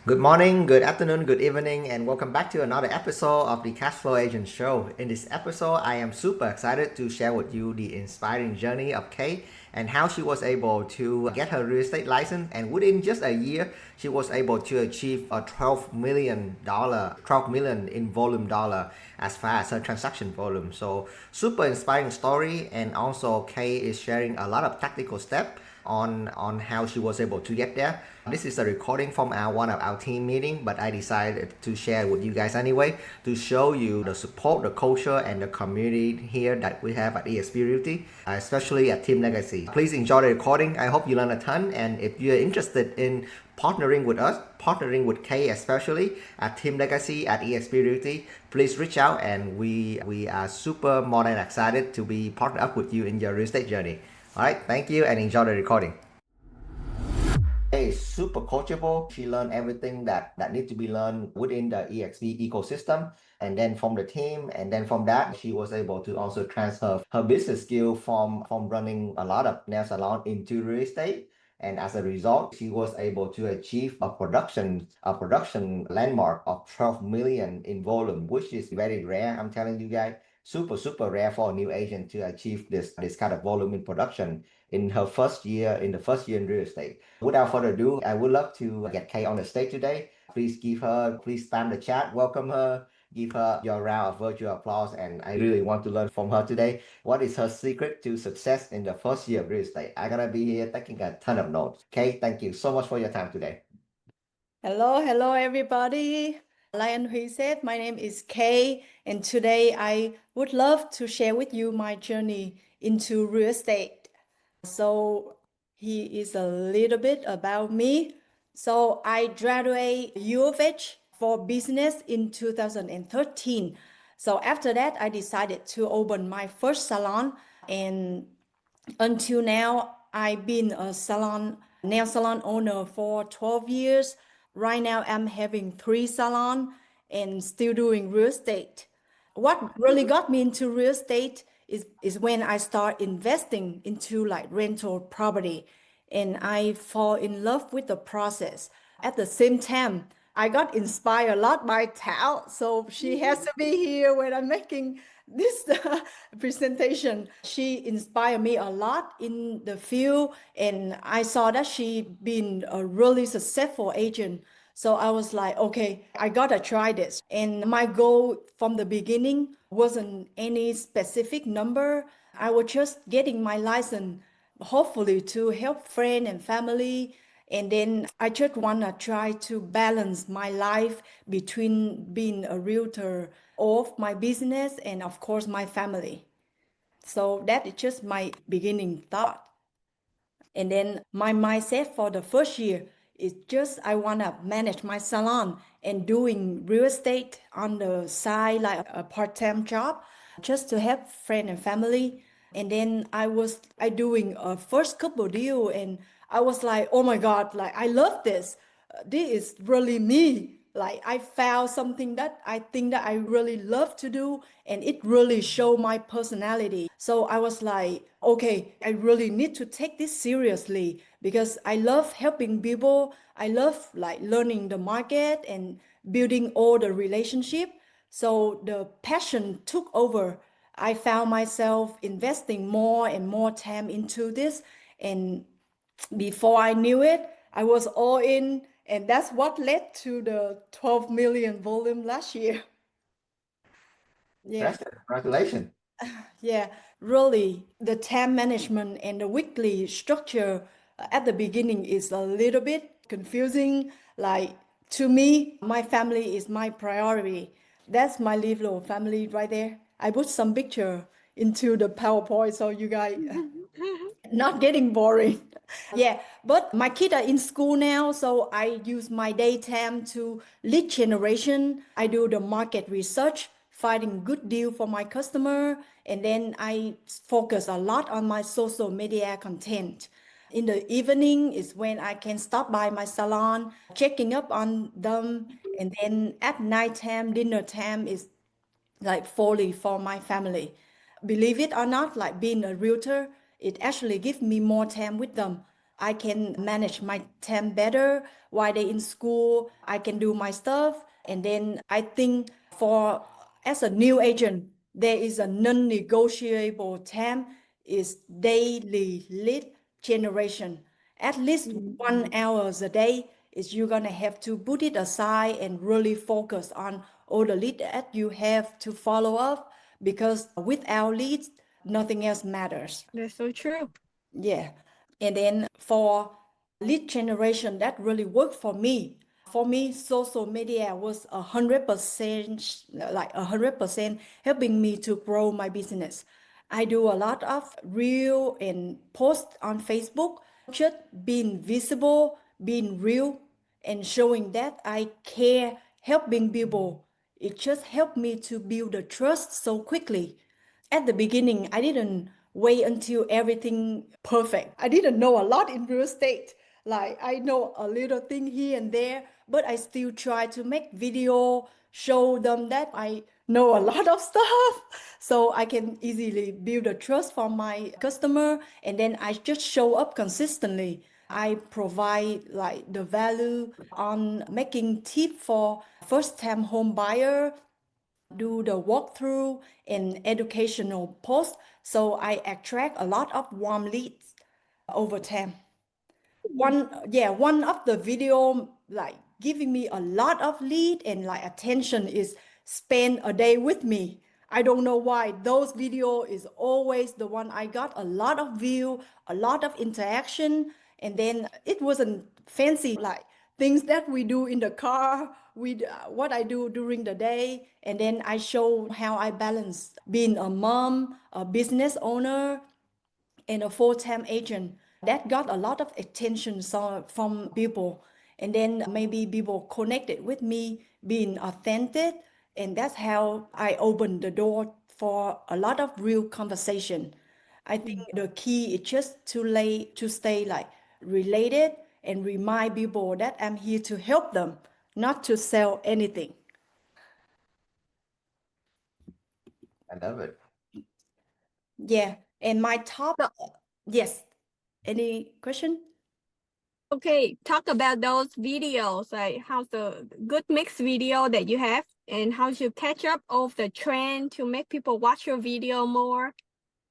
Good morning, good afternoon, good evening, and welcome back to another episode of the Cash Flow Agent Show. In this episode, I am super excited to share with you the inspiring journey of Kay and how she was able to get her real estate license. And within just a year, she was able to achieve a $12 million in volume dollar as far as her transaction volume. So super inspiring story, and also Kay is sharing a lot of tactical steps on how she was able to get there. This is a recording from one of our team meeting, but I decided to share with you guys anyway to show you the support, the culture, and the community here that we have at EXP Realty, especially at Team Legacy. Please enjoy the recording. I hope you learn a ton, and if you're interested in partnering with us, partnering with Kay especially at Team Legacy at EXP Realty, please reach out, and we are super more than excited to be partnered up with you in your real estate journey. All right, thank you and enjoy the recording. Hey, super coachable. She learned everything that need to be learned within the EXP ecosystem, and then from the team, and then from that, she was able to also transfer her business skill from running a lot of nail salon into real estate. And as a result, she was able to achieve a production landmark of 12 million in volume, which is very rare. I'm telling you guys, super rare for a new agent to achieve this kind of volume in production in the first year in real estate. Without further ado, I would love to get Kay on the stage today. Please spam the chat, welcome her, give her your round of virtual applause, and I really want to learn from her today. What is her secret to success in the first year of real estate? I'm gonna be here taking a ton of notes. Kay, thank you so much for your time today. Hello, everybody. Like Hui said, my name is Kay, and today I would love to share with you my journey into real estate. So, here is a little bit about me. So, I graduated U of H for business in 2013. So, after that, I decided to open my first salon, and until now, I've been a nail salon owner for 12 years. Right now, I'm having 3 salons and still doing real estate. What really got me into real estate is when I start investing into like rental property, and I fall in love with the process. At the same time, I got inspired a lot by Tao, so she has to be here when I'm making this presentation. She inspired me a lot in the field, and I saw that she been a really successful agent. So I was like, okay, I gotta try this. And my goal from the beginning wasn't any specific number. I was just getting my license, hopefully to help friend and family. And then I just wanna try to balance my life between being a realtor of my business and of course my family. So that is just my beginning thought. And then my mindset for the first year is just I want to manage my salon and doing real estate on the side, like a part-time job, just to help friend and family. And then I doing a first couple deal, and I was like, oh my God, like I love this. This is really me. Like I found something that I think that I really love to do, and it really showed my personality. So I was like, okay, I really need to take this seriously because I love helping people. I love like learning the market and building all the relationship. So the passion took over. I found myself investing more and more time into this, and before I knew it, I was all in, and that's what led to the 12 million volume last year. Yeah, Congratulations. yeah, really. The time management and the weekly structure at the beginning is a little bit confusing. Like to me, my family is my priority. That's my little family right there. I put some picture into the PowerPoint so you guys not getting boring. Yeah, but my kids are in school now, so I use my daytime to lead generation. I do the market research, finding good deal for my customer, and then I focus a lot on my social media content. In the evening is when I can stop by my salon, checking up on them, and then at nighttime, dinner time is like fully for my family. Believe it or not, like being a realtor, it actually gives me more time with them. I can manage my time better while they in school. I can do my stuff. And then I think for as a new agent, there is a non-negotiable time is daily lead generation. At least 1 hour a day is you're gonna have to put it aside and really focus on all the lead that you have to follow up because without leads, nothing else matters. That's so true. Yeah. And then for lead generation, that really worked for me. For me, social media was 100%, like 100% helping me to grow my business. I do a lot of reel and post on Facebook, just being visible, being real, and showing that I care, helping people. It just helped me to build the trust so quickly. At the beginning, I didn't wait until everything perfect. I didn't know a lot in real estate. Like I know a little thing here and there, but I still try to make video, show them that I know a lot of stuff so I can easily build a trust from my customer, and then I just show up consistently. I provide like the value on making tip for first time home buyer, do the walkthrough and educational posts. So I attract a lot of warm leads over time. One of the video like giving me a lot of lead and like attention is spend a day with me. I don't know why those video is always the one I got a lot of view, a lot of interaction, and then it wasn't fancy like things that we do in the car, with what I do during the day, and then I show how I balance being a mom, a business owner, and a full-time agent. That got a lot of attention from people, and then maybe people connected with me being authentic, and that's how I opened the door for a lot of real conversation. I think the key is just to stay like related and remind people that I'm here to help them, not to sell anything. I love it. Yeah, and my top, So, yes, any question? okay, talk about those videos, like how's the good mix video that you have and how you catch up of the trend to make people watch your video more.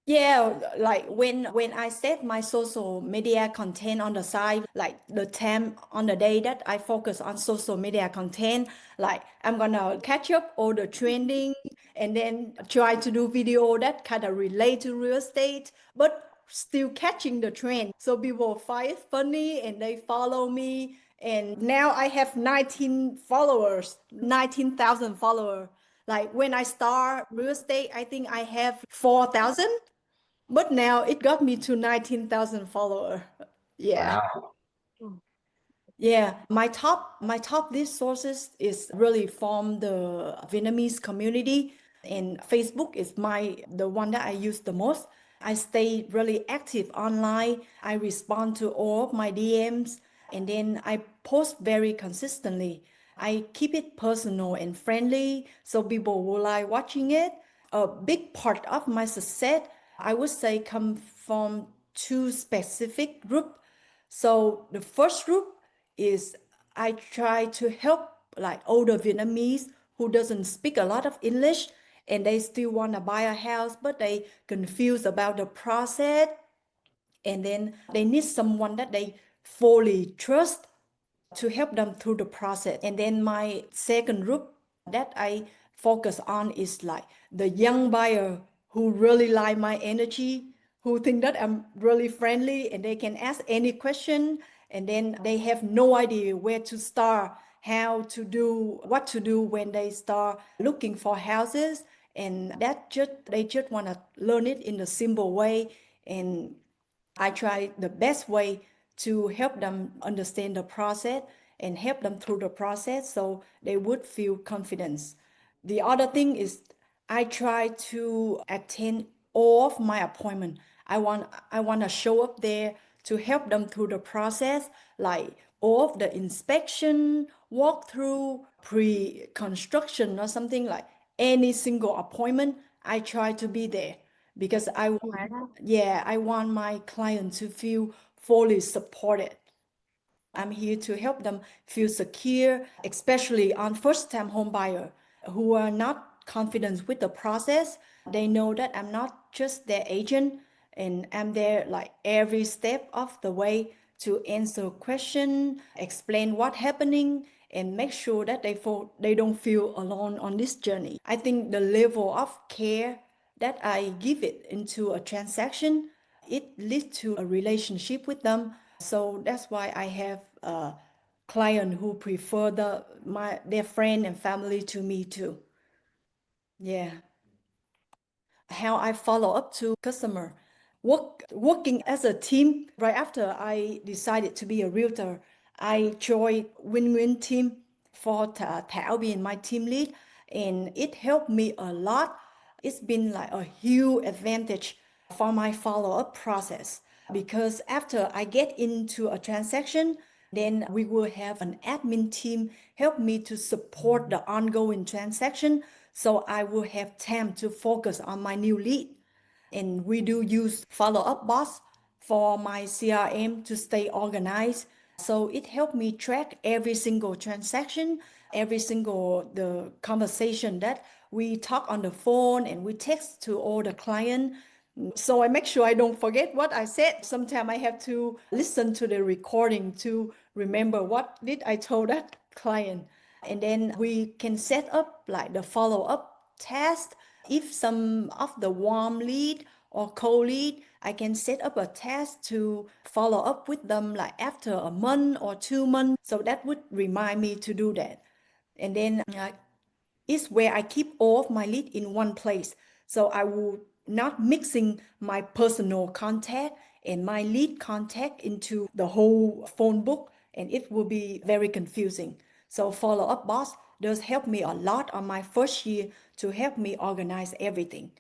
Yeah, like when I set my social media content on the side, like the time on the day that I focus on social media content, like I'm gonna catch up all the trending and then try to do video that kind of relate to real estate, but still catching the trend. So people find it funny and they follow me. And now I have 19 followers, 19,000 followers. Like when I start real estate, I think I have 4,000. But now it got me to 19,000 follower. Yeah. Wow. Mm. Yeah, my top lead sources is really from the Vietnamese community, and Facebook is the one that I use the most. I stay really active online. I respond to all of my DMs, and then I post very consistently. I keep it personal and friendly so people will like watching it. A big part of my success, I would say, come from two specific groups. So the first group is I try to help like older Vietnamese who doesn't speak a lot of English and they still want to buy a house, but they confused about the process, and then they need someone that they fully trust to help them through the process. And then my second group that I focus on is like the young buyer who really like my energy, who think that I'm really friendly and they can ask any question, and then they have no idea where to start, how to do, what to do when they start looking for houses. And that just they just want to learn it in a simple way, and I try the best way to help them understand the process and help them through the process so they would feel confidence. The other thing is I try to attend all of my appointment. I want to show up there to help them through the process, like all of the inspection, walkthrough, pre-construction or something, like any single appointment. I try to be there because I want, Wow. yeah, I want my client to feel fully supported. I'm here to help them feel secure, especially on first-time home buyer who are not confident with the process. They know that I'm not just their agent and I'm there like every step of the way to answer question, explain what's happening, and make sure that they don't feel alone on this journey. I think the level of care that I give it into a transaction, it leads to a relationship with them. So that's why I have a client who prefer their friend and family to me too. Yeah. How I follow up to customer. Working as a team, right after I decided to be a realtor, I joined Win-Win team for Thảo being my team lead, and it helped me a lot. It's been like a huge advantage for my follow-up process because after I get into a transaction, then we will have an admin team help me to support the ongoing transaction so I will have time to focus on my new lead. And we do use follow-up box for my CRM to stay organized. So it helped me track every single transaction, every single the conversation that we talk on the phone and we text to all the client. So I make sure I don't forget what I said. Sometimes I have to listen to the recording to remember what did I told that client. And then we can set up like the follow-up task. If some of the warm lead or cold lead, I can set up a task to follow up with them like after a month or 2 months. So that would remind me to do that. And then is where I keep all of my lead in one place. So I will not mixing my personal contact and my lead contact into the whole phone book, and it will be very confusing. So follow-up box does help me a lot on my first year to help me organize everything.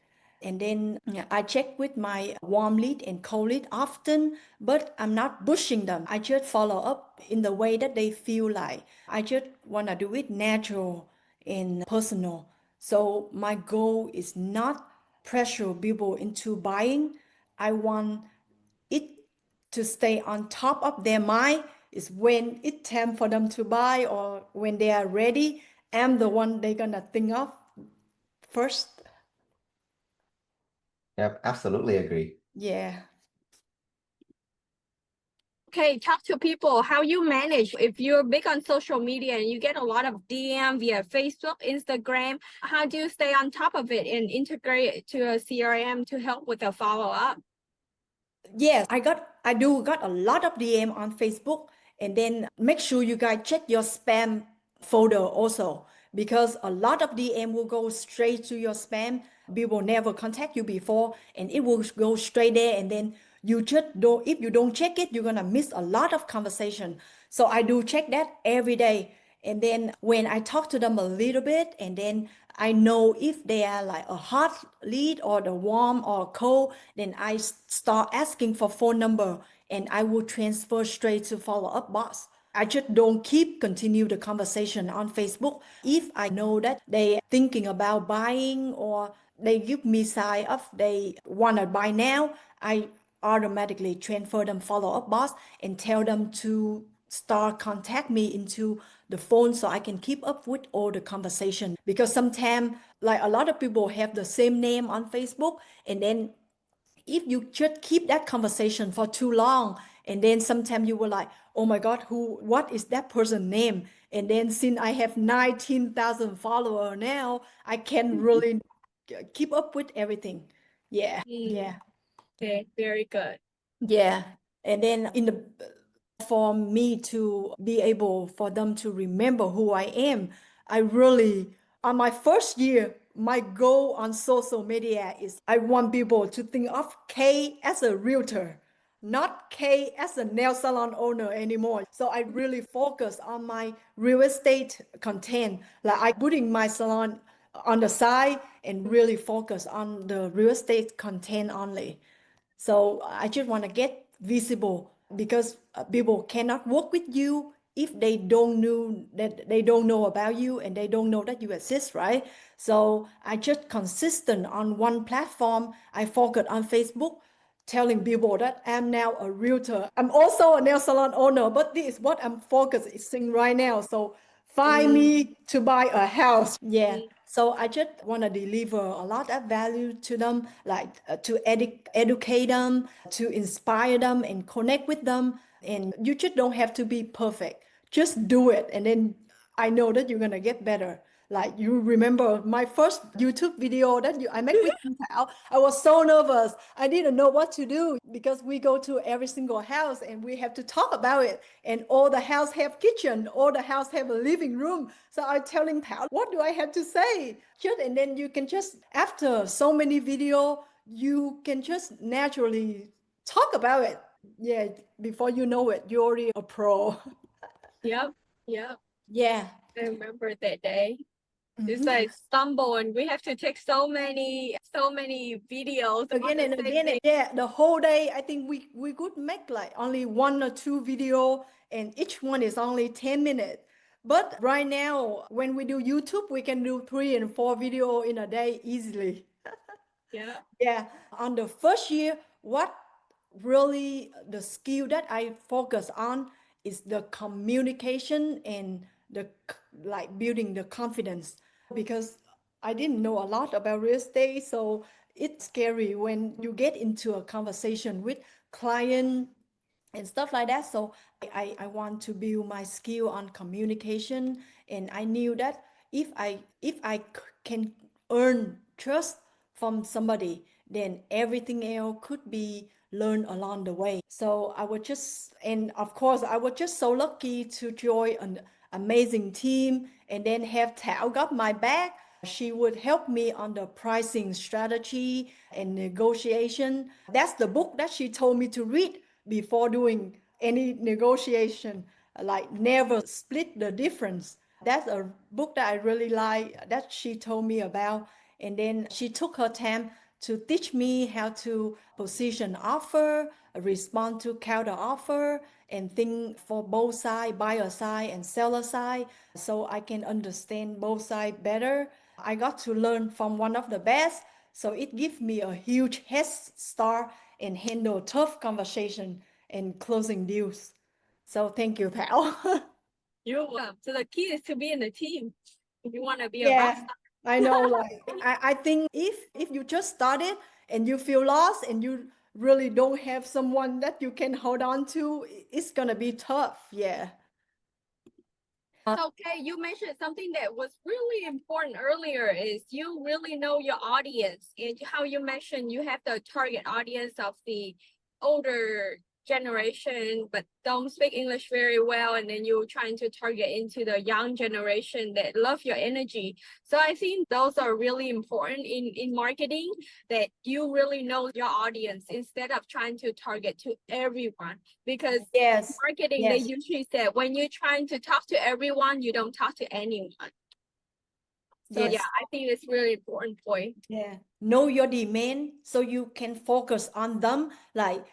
And then I check with my warm lead and cold lead often, but I'm not pushing them. I just follow up in the way that they feel like. I just want to do it natural and personal. So my goal is not pressure people into buying. I want it to stay on top of their mind is when it's time for them to buy or when they are ready. I'm the one they're gonna think of first. Yep, absolutely agree. Yeah. Okay, talk to people how you manage. If you're big on social media and you get a lot of DM via Facebook, Instagram, how do you stay on top of it and integrate it to a CRM to help with the follow-up? Yes, I do got a lot of DM on Facebook, and then make sure you guys check your spam folder also because a lot of DM will go straight to your spam. People never contact you before and it will go straight there, and then you just don't, if you don't check it, you're gonna miss a lot of conversation. So I do check that every day. And then when I talk to them a little bit, and then I know if they are like a hot lead or the warm or cold, then I start asking for phone number and I will transfer straight to follow-up box. I just don't continue the conversation on Facebook. If I know that they thinking about buying or they give me sign of they want to buy now, I automatically transfer them follow-up box and tell them to start contact me into the phone so I can keep up with all the conversation. Because sometimes like a lot of people have the same name on Facebook, and then if you just keep that conversation for too long, and then sometimes you were like, oh my god, what is that person's name? And then since I have 19,000 followers now, I can really keep up with everything. Yeah. Yeah. Okay, very good. Yeah. And then for me to be able for them to remember who I am, I really, on my first year, my goal on social media is I want people to think of Kay as a realtor, not Kay as a nail salon owner anymore. So I really focus on my real estate content. Like I putting my salon on the side and really focus on the real estate content only. So I just want to get visible because people cannot work with you if they don't know about you and they don't know that you exist, right? So I just consistent on one platform. I focus on Facebook telling people that I'm now a realtor. I'm also a nail salon owner, but this is what I'm focusing right now. So find me to buy a house. Yeah. So I just want to deliver a lot of value to them, like to educate them, to inspire them and connect with them. And you just don't have to be perfect. Just do it. And then I know that you're gonna get better. Like you remember my first YouTube video that I make with you, Thảo. I was so nervous. I didn't know what to do because we go to every single house and we have to talk about it. And all the house have kitchen, all the house have a living room. So I'm telling Thảo, what do I have to say? And then you can just, after so many video, you can just naturally talk about it. Yeah, before you know it, you're already a pro. Yep. Yep. Yeah. I remember that day. It's like stumble and we have to take so many videos Again on and the same again. day. Yeah, the whole day I think we could make like only 1 or 2 video and each one is only 10 minutes. But right now when we do YouTube we can do 3 and 4 video in a day easily. Yeah. Yeah, on the first year, what really the skill that I focus on is the communication and like building the confidence because I didn't know a lot about real estate, so it's scary when you get into a conversation with client and stuff like that. So I want to build my skill on communication, and I knew that if I can earn trust from somebody, then everything else could be learned along the way. So I was just, and of course, I was just so lucky to join an amazing team and then have Thảo got my back. She would help me on the pricing strategy and negotiation. That's the book that she told me to read before doing any negotiation, like never split the difference. That's a book that I really like that she told me about. And then she took her time to teach me how to position offer, respond to counter offer, and think for both side, buyer side and seller side, so I can understand both sides better. I got to learn from one of the best, so it gives me a huge head start and handle tough conversation and closing deals. So thank you, Thảo. You're welcome. So the key is to be in the team if you want to be a rock Yeah, star. I know. Like I think if you just started and you feel lost and you really don't have someone that you can hold on to, it's gonna be tough. Yeah. Okay, you mentioned something that was really important earlier is you really know your audience and how you mentioned you have the target audience of the older generation but don't speak English very well, and then you're trying to target into the young generation that love your energy. So I think those are really important in marketing, that you really know your audience instead of trying to target to everyone, because Yes. marketing, they Yes. usually say when you're trying to talk to everyone, you don't talk to anyone. So Yes. yeah, I think it's really important point. Yeah. Know your demand so you can focus on them. Like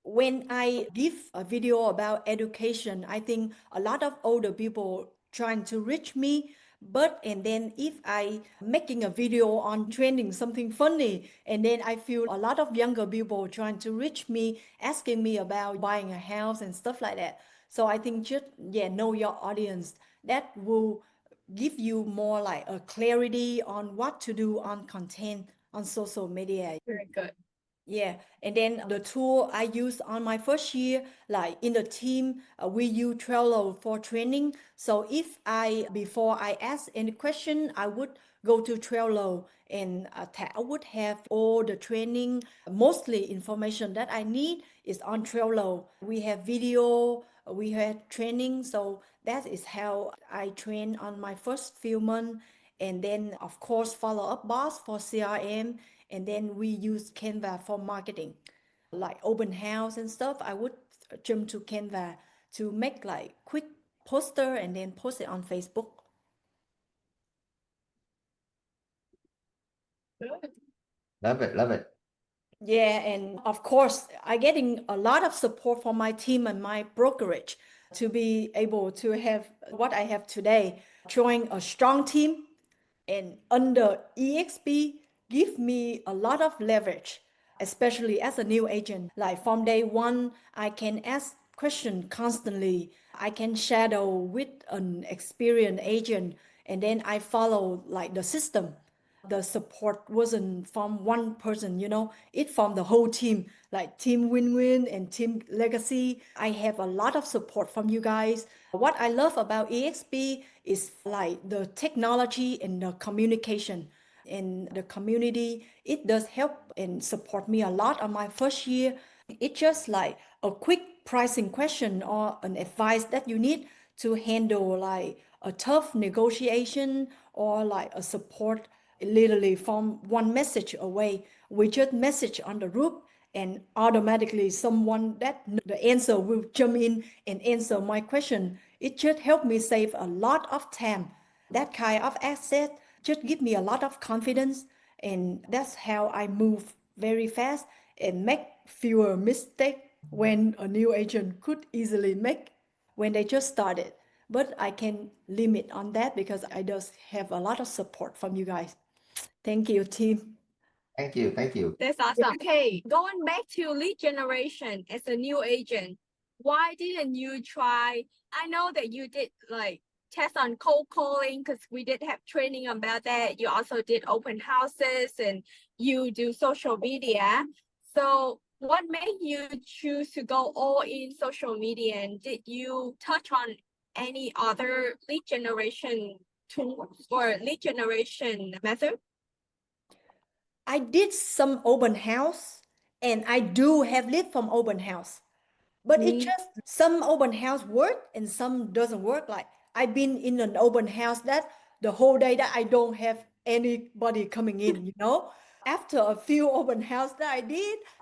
when I give a video about education, I think a lot of older people trying to reach me. But and then if I making a video on trending something funny, and then I feel a lot of younger people trying to reach me, asking me about buying a house and stuff like that. So I think just know your audience. That will give you more like a clarity on what to do on content on social media. Very good. Yeah, and then the tool I used on my first year, like in the team, we use Trello for training. So if before I ask any question, I would go to Trello and I would have all the training, mostly information that I need is on Trello. We have video, we have training. So that is how I train on my first few months. And then, of course, follow up boss for CRM, and then we use Canva for marketing, like open house and stuff. I would jump to Canva to make like quick poster and then post it on Facebook. Good. Love it, love it. Yeah, and of course, I getting a lot of support from my team and my brokerage to be able to have what I have today. Join a strong team and under EXP give me a lot of leverage. especially as a new agent. Like from day one, I can ask questions constantly. I can shadow with an experienced agent, and then I follow like the system. The support wasn't from one person, it from the whole team, like team win-win and team legacy. I have a lot of support from you guys. What I love about EXP is like the technology and the communication in the community. It does help and support me a lot on my first year. It's just like a quick pricing question or an advice that you need to handle like a tough negotiation or like a support literally from one message away. We just message on the group and automatically someone that the answer will jump in and answer my question. It just helped me save a lot of time. That kind of asset just give me a lot of confidence, and that's how I move very fast and make fewer mistakes when a new agent could easily make when they just started. But I can limit on that because I just have a lot of support from you guys. Thank you, team. Thank you. Thank you. That's awesome. Okay, going back to lead generation as a new agent, why didn't you try? I know that you did like test on cold calling because we did have training about that. You also did open houses and you do social media. So what made you choose to go all in social media? And did you touch on any other lead generation tools or lead generation method? I did some open house and I do have lead from open house. But it just some open house work and some doesn't work. Like I've been in an open house that the whole day that I don't have anybody coming in. After a few open house that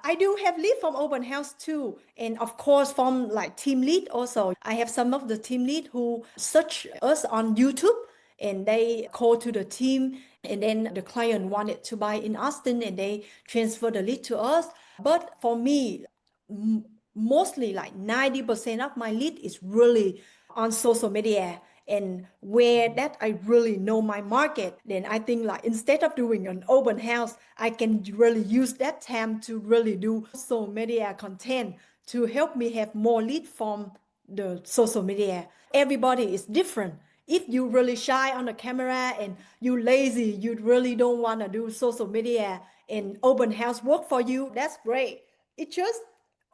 I do have lead from open house too. And of course from like team lead also. I have some of the team lead who search us on YouTube and they call to the team, and then the client wanted to buy in Austin and they transfer the lead to us. But for me, mostly like 90% of my lead is really on social media, and where that I really know my market. Then I think like instead of doing an open house, I can really use that time to really do social media content to help me have more lead from the social media. Everybody is different. If you really shy on the camera and you lazy, you really don't want to do social media and open house work for you, that's great. It just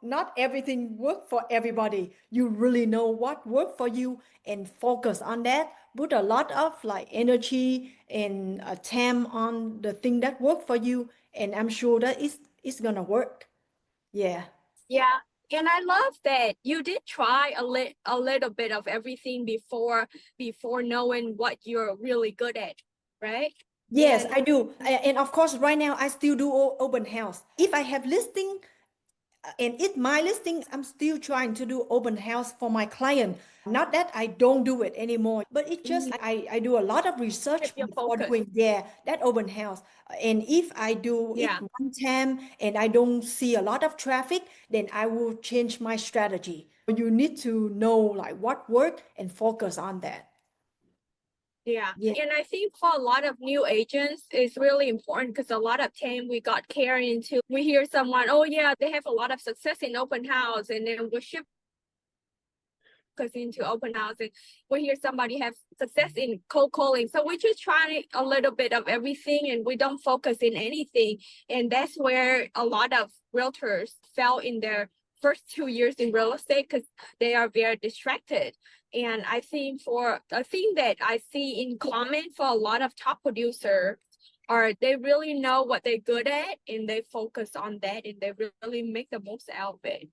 not everything work for everybody. You really know what work for you and focus on that. Put a lot of like energy and time on the thing that work for you, and I'm sure that it's gonna work. Yeah. Yeah. And I love that you did try a little bit of everything before knowing what you're really good at, right? Yes, And I do. And of course, right now I still do open house. If I have listing and it's my listing, I'm still trying to do open house for my client. Not that I don't do it anymore, but it's just I do a lot of research keep your before focus. doing that open house. And if I do it Yeah. one time and I don't see a lot of traffic, then I will change my strategy. You need to know like what work and focus on that. Yeah. Yeah. And I think for a lot of new agents, it's really important because a lot of time we got carried into, we hear someone, oh yeah, they have a lot of success in open house, and then we shift focus into open house, and we hear somebody have success in cold calling. So we just try a little bit of everything and we don't focus in anything. And that's where a lot of realtors fell in their first 2 years in real estate because they are very distracted. And I think for a thing that I see in common for a lot of top producers are they really know what they're good at and they focus on that and they really make the most out of it.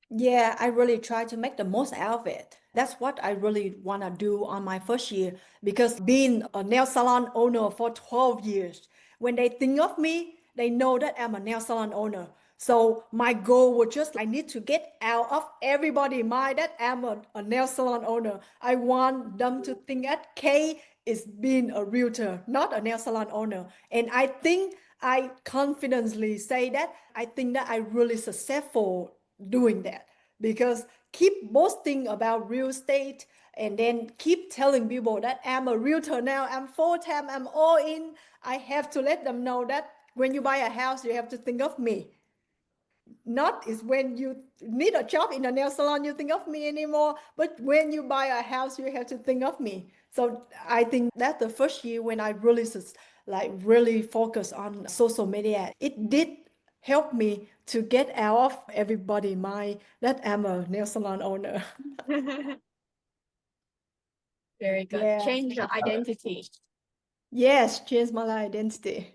Yeah, I really try to make the most out of it. That's what I really want to do on my first year, because being a nail salon owner for 12 years, when they think of me, they know that I'm a nail salon owner. So my goal was just I need to get out of everybody's mind that I'm a nail salon owner. I want them to think that Kay is being a realtor, not a nail salon owner. And I think I confidently say that I think that I really successful doing that, because keep boasting about real estate and then keep telling people that I'm a realtor now, I'm full-time, I'm all in. I have to let them know that when you buy a house, you have to think of me. Not is when you need a job in a nail salon, you think of me anymore. But when you buy a house, you have to think of me. So I think that's the first year when I really really focus on social media. It did help me to get out of everybody mind that I'm a nail salon owner. Very good. Yeah. Change your identity. Yes, change my identity.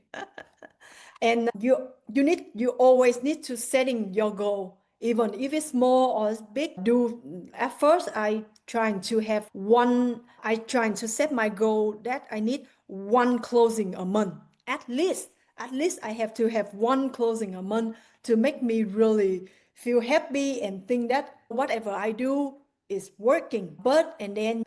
And you always need to setting your goal, even if it's small or it's big. At first I trying to set my goal that I need one closing a month. At least I have to have one closing a month to make me really feel happy and think that whatever I do is working. But and then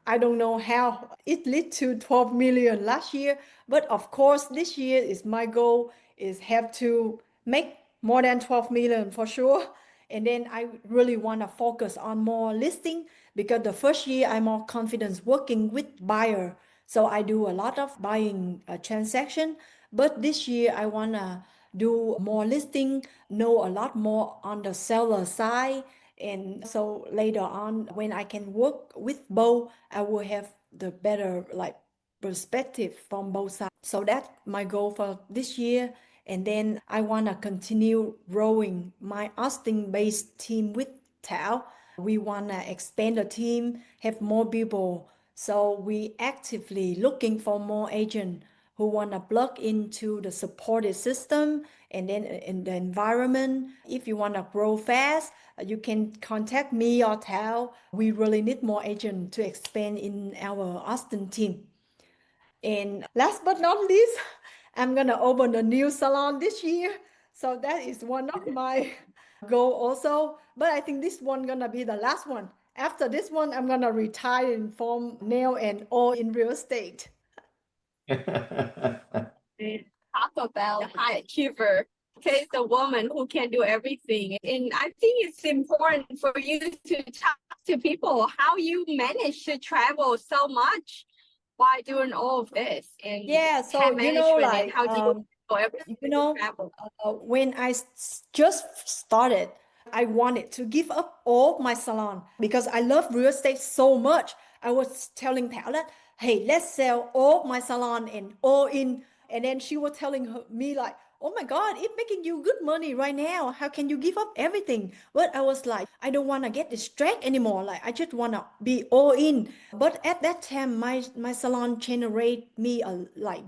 I don't know how it led to 12 million last year, but of course this year is my goal is have to make more than 12 million for sure. And then I really want to focus on more listing because the first year I'm more confident working with buyer. So I do a lot of buying transaction, but this year I want to do more listing, know a lot more on the seller side. And so later on, when I can work with both, I will have the better perspective from both sides. So that's my goal for this year. And then I want to continue growing my Austin-based team with Tao. We want to expand the team, have more people. So we actively looking for more agents who want to plug into the supported system and then in the environment. If you want to grow fast, you can contact me or Tao. We really need more agents to expand in our Austin team. And last but not least, I'm gonna open a new salon this year. So that is one of my goal also. But I think this one gonna be the last one. After this one, I'm gonna retire from nail and all in real estate. Talk about high achiever. Okay, the woman who can do everything. And I think it's important for you to talk to people how you manage to travel so much while doing all of this and Yeah, so time management and how do you do everything travel. when I just started, I wanted to give up all my salon because I love real estate so much. I was telling Paula, hey, let's sell all my salon and all in. And then she was telling me like, oh my God, it's making you good money right now. How can you give up everything? But I was like, I don't want to get distracted anymore. Like I just want to be all in. But at that time, my salon generate me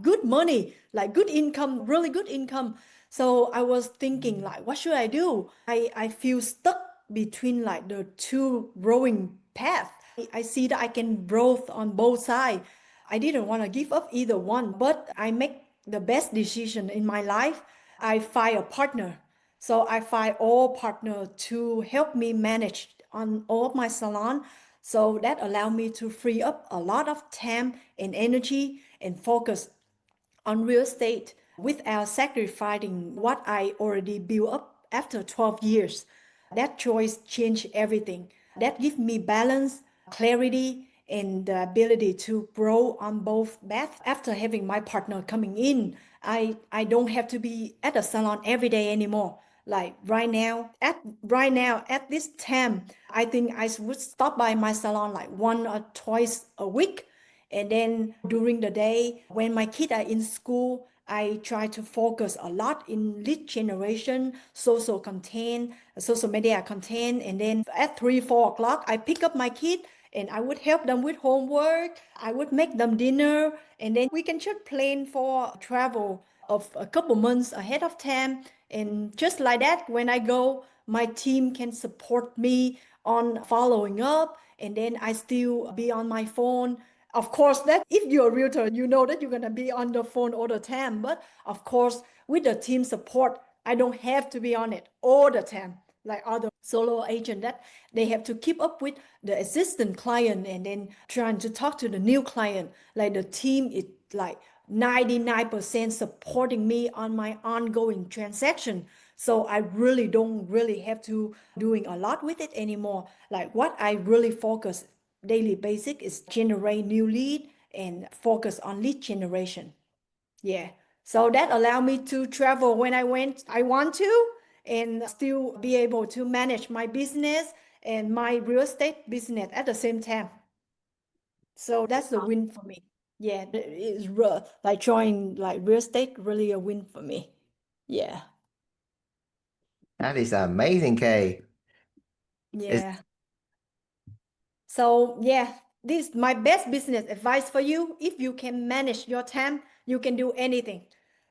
good money, like good income, really good income. So I was thinking like, what should I do? I feel stuck between like the two growing paths. I see that I can growth on both sides. I didn't want to give up either one, but I make the best decision in my life. I find a partner. So I find all partner to help me manage on all of my salon. So that allow me to free up a lot of time and energy and focus on real estate without sacrificing what I already built up after 12 years. That choice changed everything. That gives me balance, clarity, and the ability to grow on both paths. After having my partner coming in, I don't have to be at a salon every day anymore. Like right now at this time, I think I would stop by my salon like one or twice a week. And then during the day, when my kids are in school, I try to focus a lot in lead generation, social content, social media content. And then at 3, 4 o'clock, I pick up my kid and I would help them with homework. I would make them dinner. And then we can just plan for travel of a couple months ahead of time. And just like that, when I go, my team can support me on following up. And then I still be on my phone. Of course, that if you're a realtor, you know that you're gonna be on the phone all the time. But of course, with the team support, I don't have to be on it all the time like other solo agent that they have to keep up with the existing client and then trying to talk to the new client. Like the team is like 99% supporting me on my ongoing transaction. So I really don't really have to doing a lot with it anymore. Like what I really focus daily basic is generate new lead and focus on lead generation. Yeah. So that allowed me to travel when I want to, and still be able to manage my business and my real estate business at the same time. So that's a win for me. Yeah, it's like joining like real estate really a win for me. Yeah. That is amazing, Kay. Is Yeah. So yeah, this is my best business advice for you. If you can manage your time, you can do anything.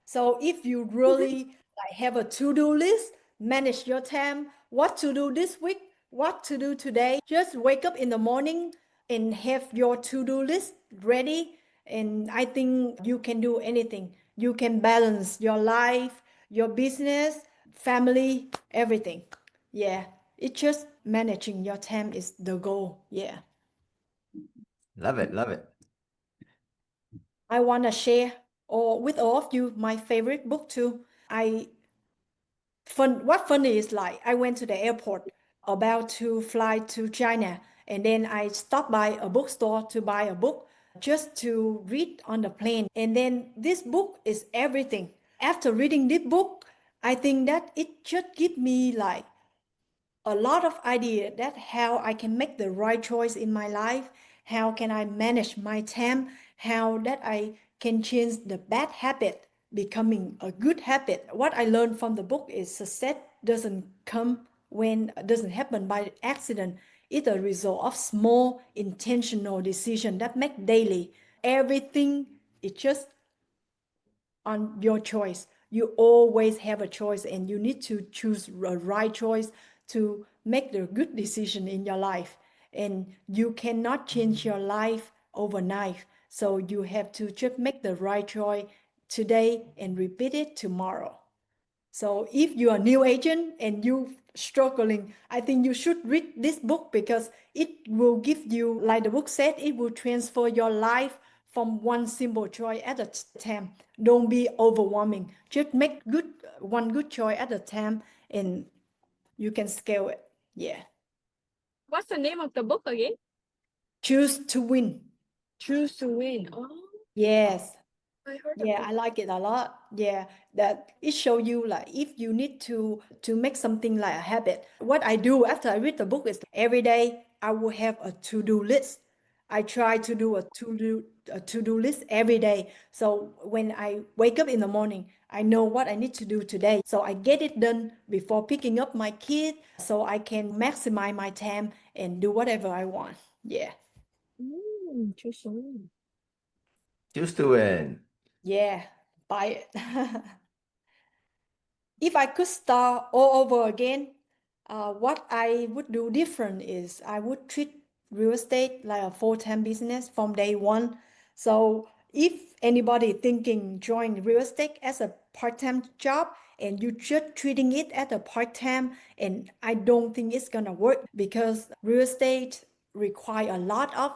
So if you really like have a to-do list, manage your time, what to do this week, what to do today, just wake up in the morning and have your to-do list ready. And I think you can do anything. You can balance your life, your business, family, everything. Yeah, it's just managing your time is the goal. Yeah. love it, love it. I want to share with all of you my favorite book too. What funny is like I went to the airport about to fly to China, and then I stopped by a bookstore to buy a book just to read on the plane. And then this book is everything. After reading this book, I think that it just give me like a lot of idea that how I can make the right choice in my life, how can I manage my time, how that I can change the bad habit becoming a good habit. What I learned from the book is success doesn't happen by accident. It's a result of small intentional decision that make daily. Everything is just on your choice. You always have a choice, and you need to choose the right choice to make the good decision in your life. And you cannot change your life overnight. So you have to just make the right choice today and repeat it tomorrow. So if you are a new agent and you struggling, I think you should read this book because it will give you, like the book said, it will transfer your life from one simple choice at a time. Don't be overwhelming. Just make one good choice at a time, and you can scale it. Yeah. What's the name of the book again? Choose to win. Choose to Win. Oh, Yes. I heard Yeah, about I like it a lot. Yeah, that it show you like if you need to make something like a habit. What I do after I read the book is every day I will have a to-do list. I try to do a to-do list every day. So when I wake up in the morning, I know what I need to do today. So I get it done before picking up my kid so I can maximize my time and do whatever I want. Yeah. Choose to Win. Choose to win. Yeah. Buy it. If I could start all over again, what I would do different is I would treat real estate like a full-time business from day one. So if anybody thinking join real estate as a part-time job and you just treating it as a part-time, and I don't think it's gonna work because real estate require a lot of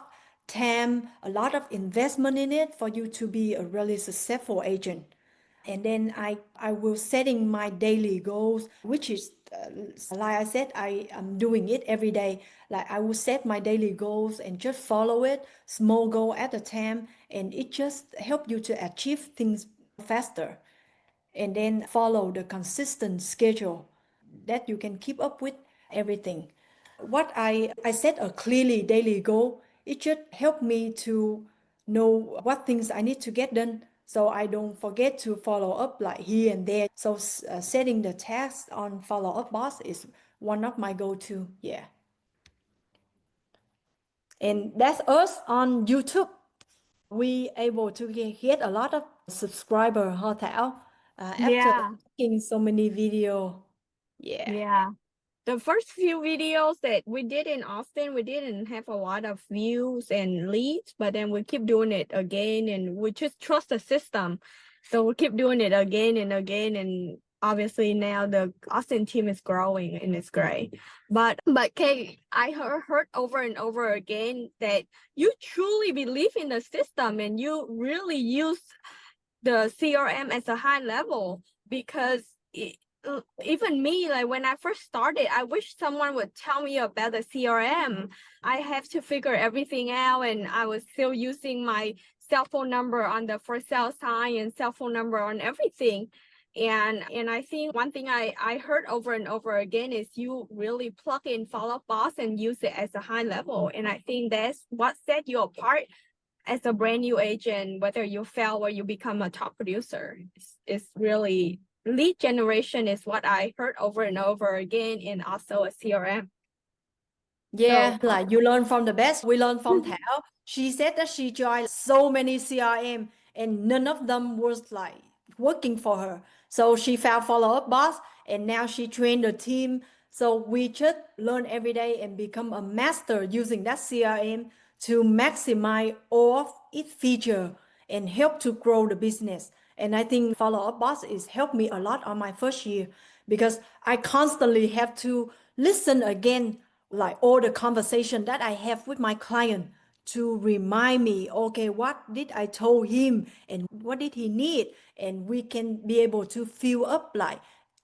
time, a lot of investment in it for you to be a really successful agent. And then I will setting my daily goals, which is like I said, I am doing it every day. Like I will set my daily goals and just follow it, small goal at a time, and it just help you to achieve things faster. And then follow the consistent schedule that you can keep up with everything. What I set a clearly daily goal, it should help me to know what things I need to get done so I don't forget to follow up like here and there. So setting the task on follow up boss is one of my go-to. Yeah. And that's us on YouTube. We able to get a lot of subscriber, Ho Thảo, after Yeah, making so many video. Yeah. yeah. The first few videos that we did in Austin, we didn't have a lot of views and leads, but then we keep doing it again and we just trust the system. So we keep doing it again and again. And obviously now the Austin team is growing and it's great. But Kay, I heard over and over again that you truly believe in the system and you really use the CRM as a high level because even me, like when I first started, I wish someone would tell me about the CRM. I have to figure everything out, and I was still using my cell phone number on the for sale sign and cell phone number on everything. And I think one thing I heard over and over again is you really plug in Follow Up Boss and use it as a high level. And I think that's what set you apart as a brand new agent, whether you fail or you become a top producer. It's really lead generation is what I heard over and over again, and also a CRM. Yeah, like you learn from the best. We learn from Thảo. She said that she joined so many CRM and none of them was like working for her. So she found Follow Up Boss and now she trained the team. So we just learn every day and become a master using that CRM to maximize all of its feature and help to grow the business. And I think Follow Up Boss is helped me a lot on my first year because I constantly have to listen again like all the conversation that I have with my client to remind me, okay, what did I told him and what did he need? And we can be able to fill up like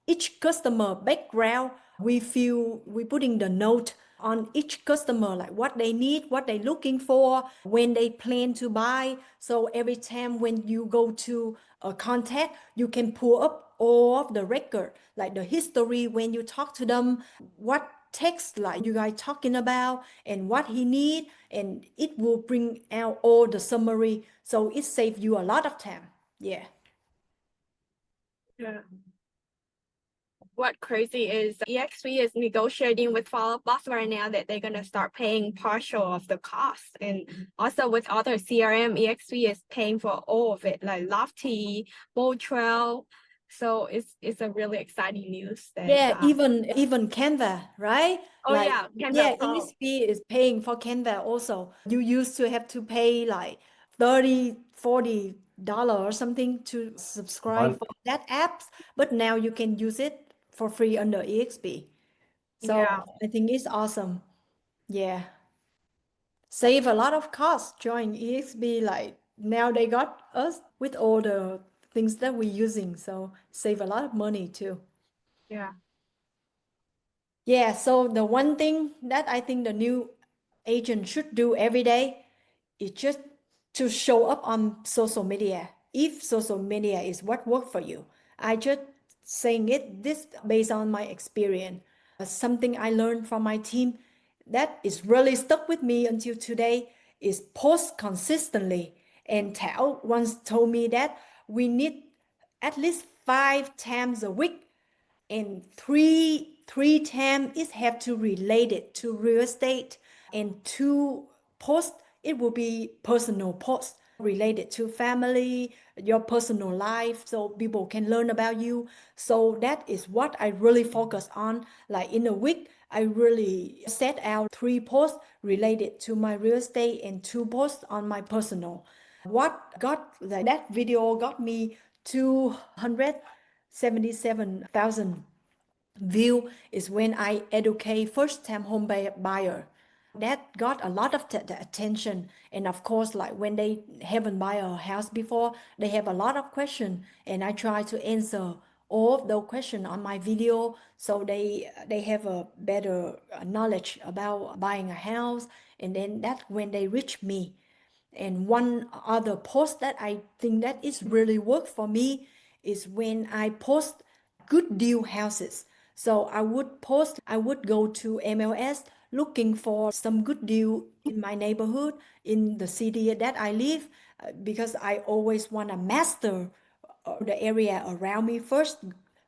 each customer background. We putting the note on each customer, like what they need, what they looking for, when they plan to buy. So every time when you go to a contact, you can pull up all of the record, like the history when you talk to them, what text like you guys talking about and what he need, and it will bring out all the summary, so it saves you a lot of time. Yeah. Yeah. What crazy is EXP is negotiating with Follow Up Boss right now that they're gonna start paying partial of the cost, and also with other CRM, EXP is paying for all of it, like Lofty, Bold Trail. So it's a really exciting news that Yeah, even Canva, right? oh Like yeah, Canva yeah, Pro. ESP is paying for Canva also. You used to have to pay like 30, $40 or something to subscribe Month. for that app, but now you can use it for free under EXP. So Yeah. I think it's awesome. Yeah. Save a lot of cost join EXP. Like now they got us with all the things that we're using. So save a lot of money too. Yeah. Yeah, so the one thing that I think the new agent should do every day is just to show up on social media. If social media is what works for you, I just saying it this based on my experience. Something I learned from my team that is really stuck with me until today is post consistently. And Thảo once told me that we need at least 5 times a week, and three times it have to relate it to real estate, and two post it will be personal post related to family, your personal life, so people can learn about you. So that is what I really focus on. Like in a week I really set out 3 posts related to my real estate and 2 posts on my personal. What got that video got me 277,000 view is when I educate first-time home buyer. That got a lot of attention, and of course, like when they haven't buy a house before, they have a lot of questions, and I try to answer all of those questions on my video, so they have a better knowledge about buying a house, and then that when they reach me. And one other post that I think that is really work for me is when I post good deal houses. So I would go to MLS looking for some good deal in my neighborhood, in the city that I live, because I always want to master the area around me first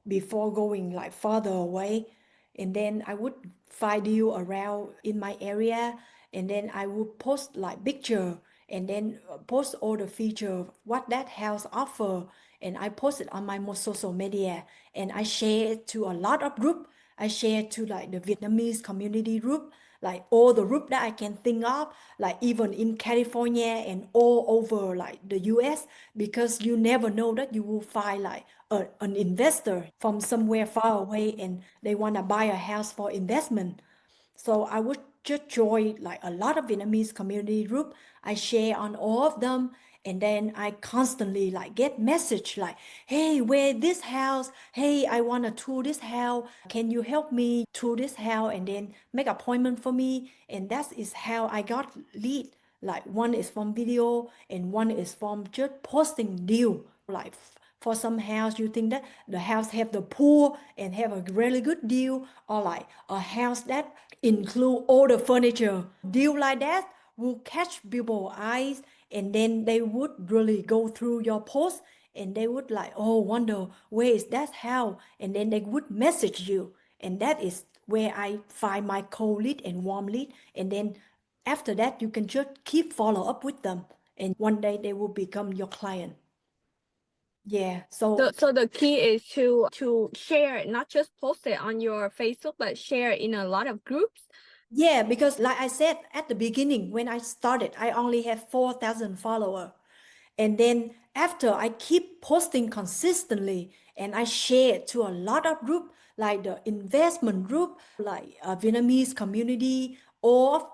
before going like farther away. And then I would find you around in my area, and then I would post like picture, and then post all the feature what that house offer, and I post it on my social media, and I share it to a lot of group. I share to like the Vietnamese community group, like all the group that I can think of, like even in California and all over like the US, because you never know that you will find like an investor from somewhere far away and they want to buy a house for investment. So I would just join like a lot of Vietnamese community group. I share on all of them, And then I constantly like get message like, hey, where this house? Hey, I want to tour this house. Can you help me tour this house and then make appointment for me? And that is how I got lead. Like one is from video and one is from just posting deal. Like for some house, you think that the house have the pool and have a really good deal, or like a house that include all the furniture. Deal like that will catch people's eyes, and then they would really go through your post and they would like, oh, wonder where is that house, and then they would message you, and that is where I find my cold lead and warm lead, and then after that you can just keep follow up with them, and one day they will become your client. Yeah, so So the key is to share, not just post it on your Facebook, but share in a lot of groups. yeah, because like I said at the beginning, when I started, I only have 4,000 followers. And then after I keep posting consistently and I share to a lot of group, like the investment group, like a Vietnamese community, or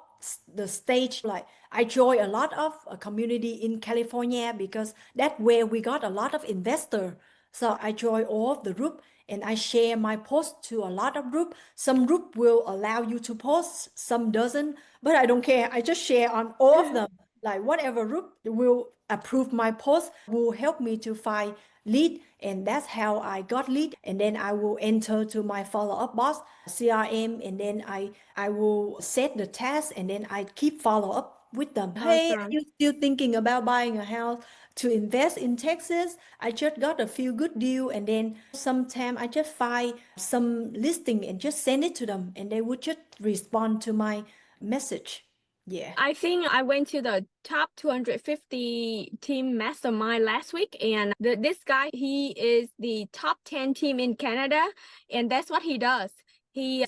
the stage, like I join a lot of a community in California because that's where we got a lot of investor. So I join all of the group and I share my post to a lot of group. Some group will allow you to post, some doesn't, but I don't care. I just share on all of them. Like whatever group will approve my post will help me to find lead, and that's how I got lead, and then I will enter to my follow-up box CRM, and then I will set the task, and then I keep follow up with them. Hey, are Awesome. you still thinking about buying a house to invest in Texas? I just got a few good deal, and then sometime I just find some listing and just send it to them, and they would just respond to my message. Yeah. I think I went to the top 250 team mastermind last week, and this guy, he is the top 10 team in Canada, and that's what he does.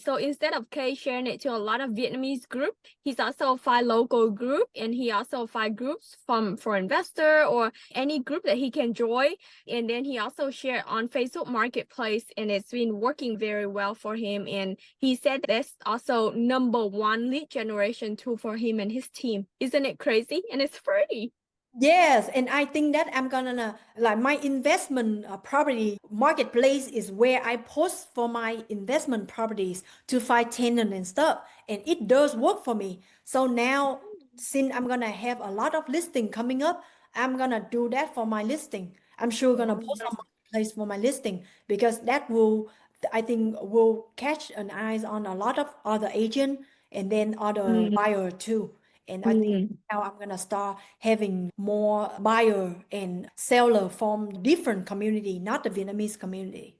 So instead of Kay sharing it to a lot of Vietnamese group, he's also find local group, and he also find groups for investor or any group that he can join. And then he also share on Facebook Marketplace, and it's been working very well for him. And he said that's also #1 lead generation tool for him and his team. Isn't it crazy? And it's free. Yes, and I think that I'm gonna like my investment property marketplace is where I post for my investment properties to find tenant and stuff, and it does work for me. So now, since I'm gonna have a lot of listing coming up, I'm gonna do that for my listing. I'm sure gonna post on marketplace for my listing because that will, I think, will catch an eyes on a lot of other agent and then other Mm, buyer too. And I think mm, now I'm gonna start having more buyer and seller from different community, not the Vietnamese community.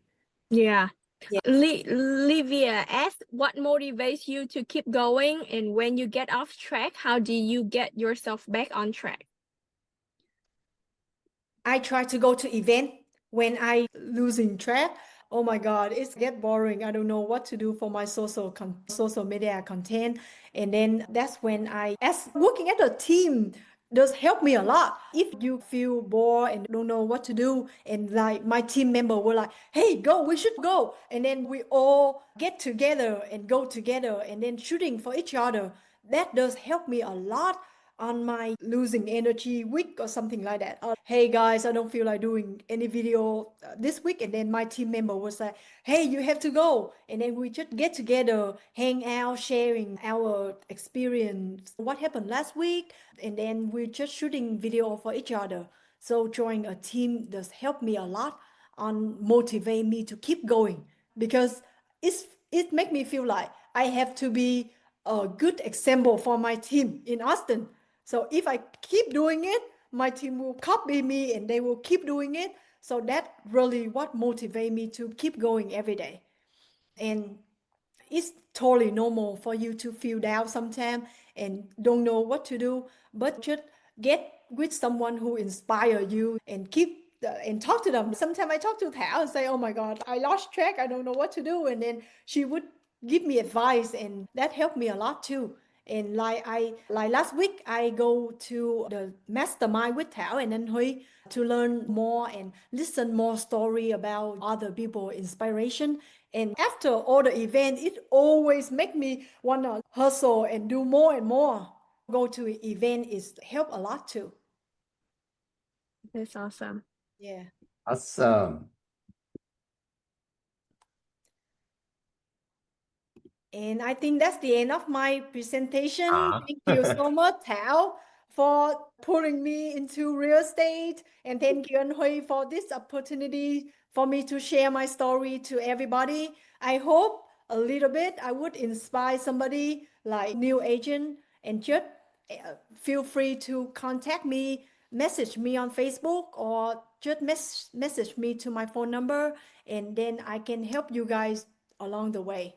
yeah. Yeah. Livia asked, what motivates you to keep going? And when you get off track, how do you get yourself back on track? I try to go to event when I losing track. Oh my God, it's get boring. I don't know what to do for my social media content. And then that's when as working at a team does help me a lot. If you feel bored and don't know what to do, and like my team member were like, hey, go, we should go. And then we all get together and go together and then shooting for each other. That does help me a lot on my losing energy week or something like that. Hey guys, I don't feel like doing any video this week, and then my team member was like, hey, you have to go, and then we just get together, hang out, sharing our experience, what happened last week, and then we're just shooting video for each other. So joining a team does help me a lot on motivate me to keep going because it make me feel like I have to be a good example for my team in Austin. So if I keep doing it, my team will copy me and they will keep doing it. So that really what motivate me to keep going every day. And it's totally normal for you to feel down sometimes and don't know what to do, but just get with someone who inspire you and keep and talk to them. Sometimes I talk to Thảo and say, oh my God, I lost track, I don't know what to do, and then she would give me advice, and that helped me a lot too. And like last week I go to the mastermind with Thảo and then Huy to learn more and listen more story about other people inspiration. And after all the event, it always make me wanna hustle and do more and more. Go to event is help a lot too. That's awesome. Yeah. Awesome. And I think that's the end of my presentation. Uh-huh. Thank you so much, Thảo, for pulling me into real estate. And thank you, Anh Huy, for this opportunity for me to share my story to everybody. I hope a little bit I would inspire somebody like new agent, and just feel free to contact me, message me on Facebook, or just message me to my phone number, and then I can help you guys along the way.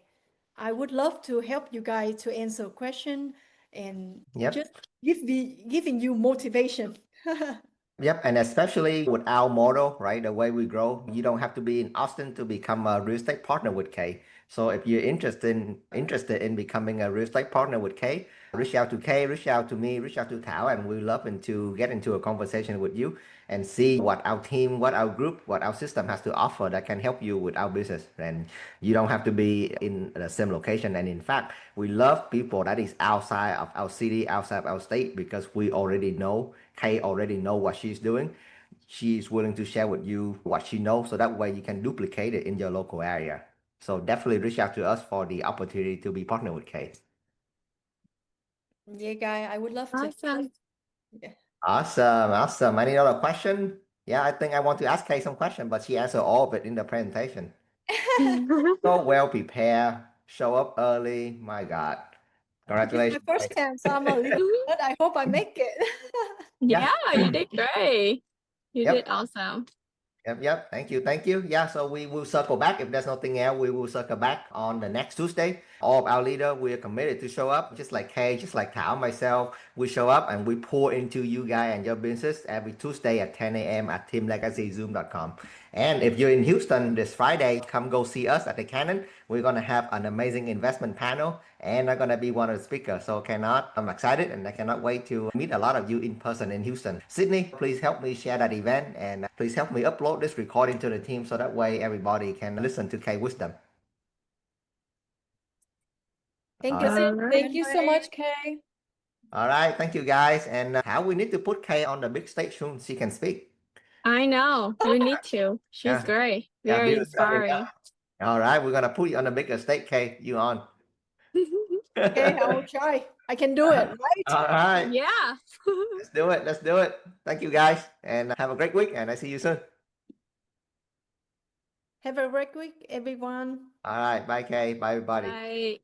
I would love to help you guys to answer a question and Yep. just giving you motivation. Yep, and especially with our model, right? The way we grow, you don't have to be in Austin to become a real estate partner with Kay. So if you're interested in becoming a real estate partner with Kay, reach out to Kay, reach out to me, reach out to Thảo, and we love to get into a conversation with you and see what our team, what our group, what our system has to offer that can help you with our business. And you don't have to be in the same location. And in fact, we love people that is outside of our city, outside of our state, because we already know Kay already know what she's doing. She's willing to share with you what she knows, so that way you can duplicate it in your local area. So definitely reach out to us for the opportunity to be partner with Kay. Yeah, guy, I would love to. Awesome. Yeah. Awesome, awesome. Any other question? Yeah, I think I want to ask Kay some question, but she answered all of it in the presentation. So well prepared, show up early. My God, It's my congratulations. first time, so I'm a little but I hope I make it. Yeah, you did great. You Yep. did awesome. Yep. Thank you. Thank you. Yeah, so we will circle back. If there's nothing else, we will circle back on the next Tuesday. All of our leaders, we are committed to show up, just like Kay, just like Thảo, myself. We show up and we pour into you guys and your business every Tuesday at 10 a.m. at teamlegacyzoom.com. And if you're in Houston this Friday, come go see us at the Cannon. We're going to have an amazing investment panel, and I'm going to be one of the speakers. So I'm excited, and I cannot wait to meet a lot of you in person in Houston. Sydney, please help me share that event, and please help me upload this recording to the team so that way everybody can listen to Kay Wisdom. Thank you. Thank you so much, Kay. All right, thank you guys. And how we need to put Kay on the big stage soon, she can speak. I know. We need to. She's Yeah. great. Yeah, Very business growing inspiring. up. All right, we're gonna put you on the bigger stage, Kay. You on? Okay, I will try. I can do it, right? All right. Yeah. Let's do it. Let's do it. Thank you guys, and have a great week, and I see you soon. Have a great week, everyone. All right. Bye, Kay. Bye, everybody. Bye.